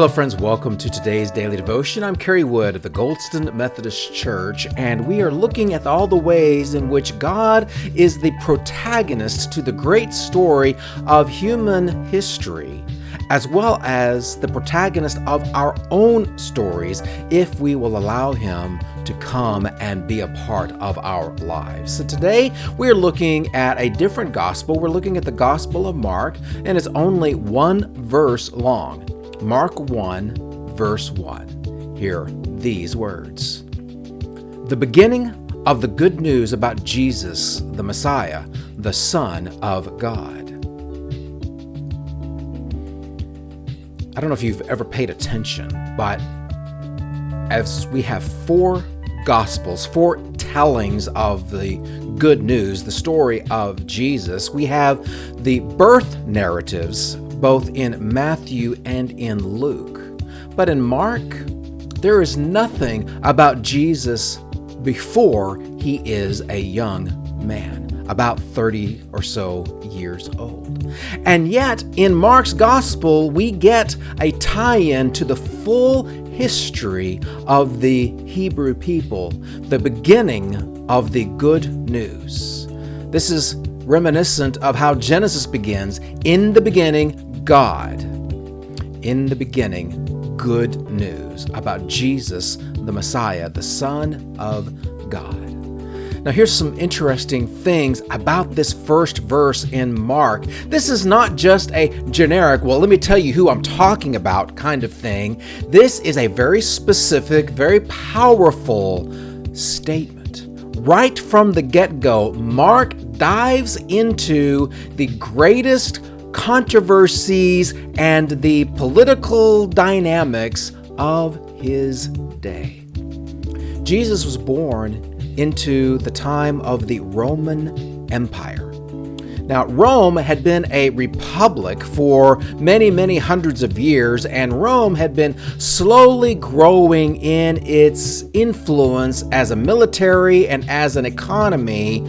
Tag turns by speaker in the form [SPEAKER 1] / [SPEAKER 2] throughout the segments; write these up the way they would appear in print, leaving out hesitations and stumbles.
[SPEAKER 1] Hello friends, welcome to today's daily devotion. I'm Kerry Wood of the Goldston Methodist Church, and we are looking at all the ways in which God is the protagonist to the great story of human history, as well as the protagonist of our own stories, if we will allow Him to come and be a part of our lives. So today we're looking at a different gospel. We're looking at the Gospel of Mark, and it's only one verse long. Mark 1, verse 1. Hear these words. The beginning of the good news about Jesus, the Messiah, the Son of God. I don't know if you've ever paid attention, but as we have four Gospels, four tellings of the good news, the story of Jesus, we have the birth narratives both in Matthew and in Luke. But in Mark, there is nothing about Jesus before he is a young man, about 30 or so years old. And yet, in Mark's gospel, we get a tie-in to the full history of the Hebrew people, the beginning of the good news. This is reminiscent of how Genesis begins. In the beginning, God. In the beginning, good news about Jesus, the Messiah, the Son of God. Now here's some interesting things about this first verse in Mark. This is not just a generic, well, let me tell you who I'm talking about kind of thing. This is a very specific, very powerful statement. Right from the get-go, Mark dives into the greatest controversies and the political dynamics of his day. Jesus was born into the time of the Roman Empire. Now, Rome had been a republic for many, many hundreds of years, and Rome had been slowly growing in its influence as a military and as an economy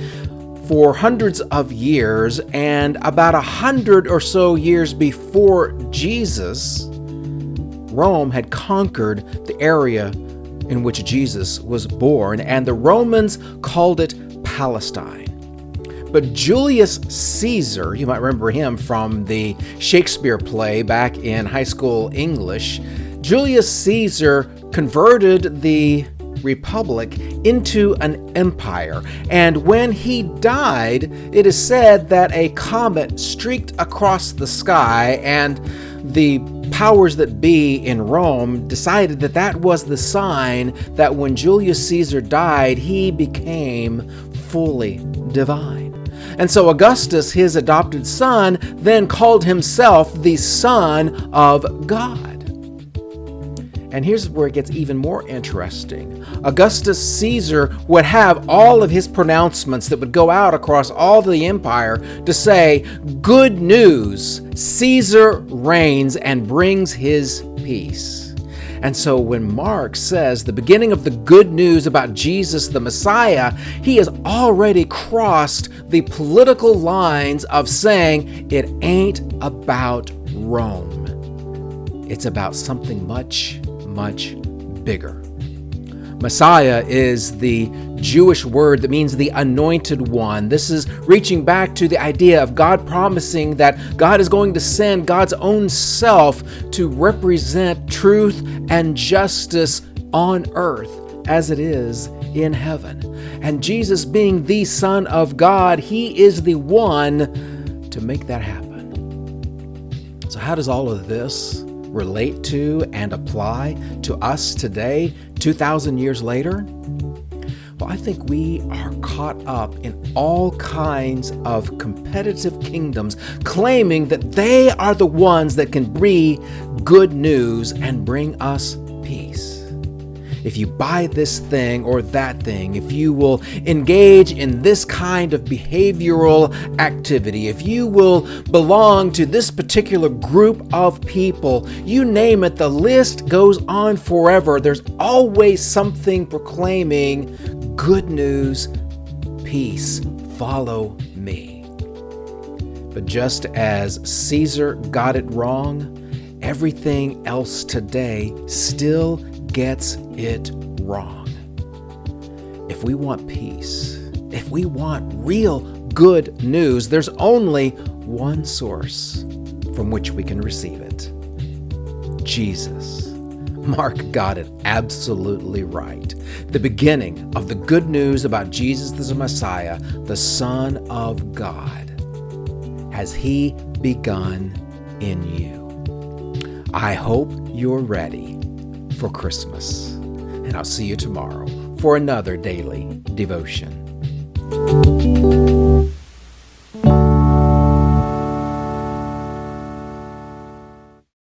[SPEAKER 1] for hundreds of years. And about 100 or so years before Jesus, Rome had conquered the area in which Jesus was born, and the Romans called it Palestine. But Julius Caesar, you might remember him from the Shakespeare play back in high school English, Julius Caesar converted the republic into an empire. And when he died, it is said that a comet streaked across the sky, and the powers that be in Rome decided that that was the sign that when Julius Caesar died, he became fully divine. And so Augustus, his adopted son, then called himself the Son of God. And here's where it gets even more interesting. Augustus Caesar would have all of his pronouncements that would go out across all the empire to say, good news, Caesar reigns and brings his peace. And so when Mark says the beginning of the good news about Jesus the Messiah, he has already crossed the political lines of saying it ain't about Rome. It's about something much bigger. Messiah is the Jewish word that means the anointed one. This is reaching back to the idea of God promising that God is going to send God's own self to represent truth and justice on earth as it is in heaven. And Jesus being the Son of God, He is the one to make that happen. So how does all of this relate to and apply to us today, 2,000 years later? Well, I think we are caught up in all kinds of competitive kingdoms claiming that they are the ones that can bring good news and bring us peace. If you buy this thing or that thing, if you will engage in this kind of behavioral activity, if you will belong to this particular group of people, you name it, the list goes on forever. There's always something proclaiming good news, peace, follow me. But just as Caesar got it wrong, everything else today still gets it wrong. If we want peace, if we want real good news, there's only one source from which we can receive it: Jesus. Mark got it absolutely right. The beginning of the good news about Jesus the Messiah, the Son of God, has He begun in you. I hope you're ready for Christmas. And I'll see you tomorrow for another daily devotion.